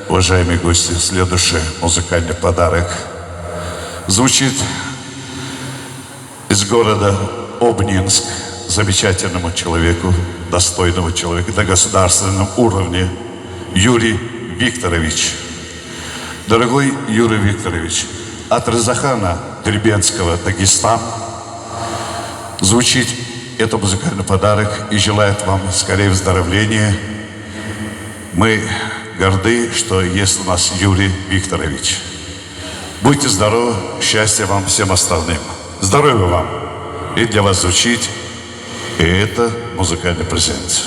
Уважаемые гости, следующий музыкальный подарок звучит из города Обнинск замечательному человеку, достойному человеку на государственном уровне Юрий Викторович. Дорогой Юрий Викторович, от Рязахана Дербенского, Дагестан, звучит этот музыкальный подарок и желает вам скорее выздоровления. Мы горды, что есть у нас Юрий Викторович. Будьте здоровы, счастья вам, всем остальным. Здоровья вам. И для вас звучит и это музыкальный презент.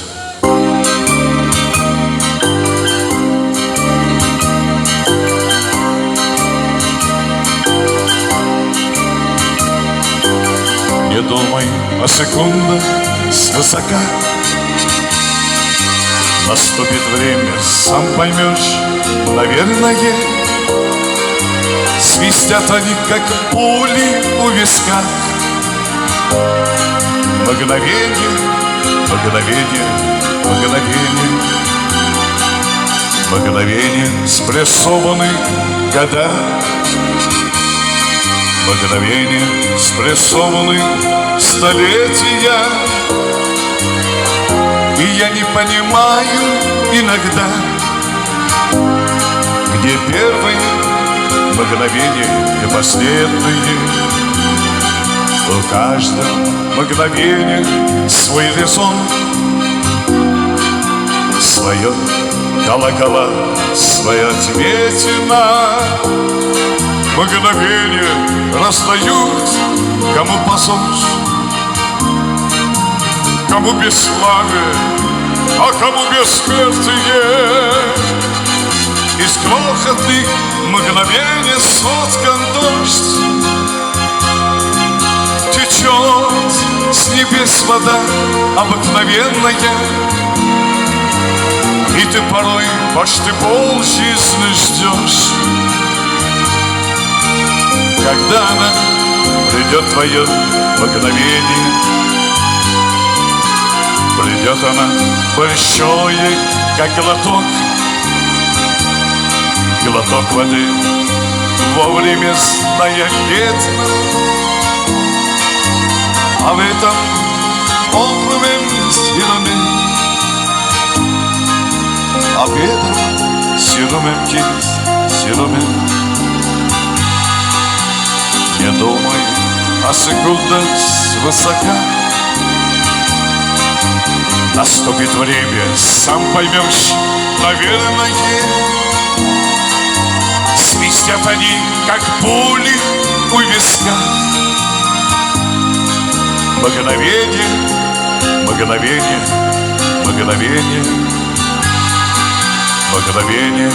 Не думай о секундах свысока. Наступит время, сам поймешь, наверное. Свистят они, как пули у виска. Мгновение, мгновение, мгновение, мгновение, спрессованы года. Мгновение, спрессованы столетия. И я не понимаю иногда, где первые мгновения и последние. В каждом мгновении свой резон, свое колокола, своя ответина. Мгновения раздают, кому позор, кому бесславие, а кому бессмертие. Из крохотных мгновений соткан дождь. Течет с небес вода обыкновенная, и ты порой почти полжизни ждешь, когда она придет, твое мгновение. Придет она большой, как глоток, глоток воды вовремя стоять. А в этом сером, а в этом сером, не думай о секундах свысока. Наступит время, сам поймешь, наверное. Свистят они, как пули у виска. Мгновение, мгновение, мгновение, мгновение,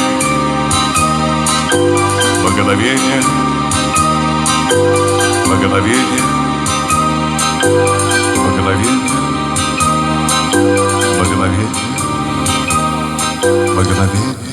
мгновение, мгновение, мгновение, мгновение, мгновение.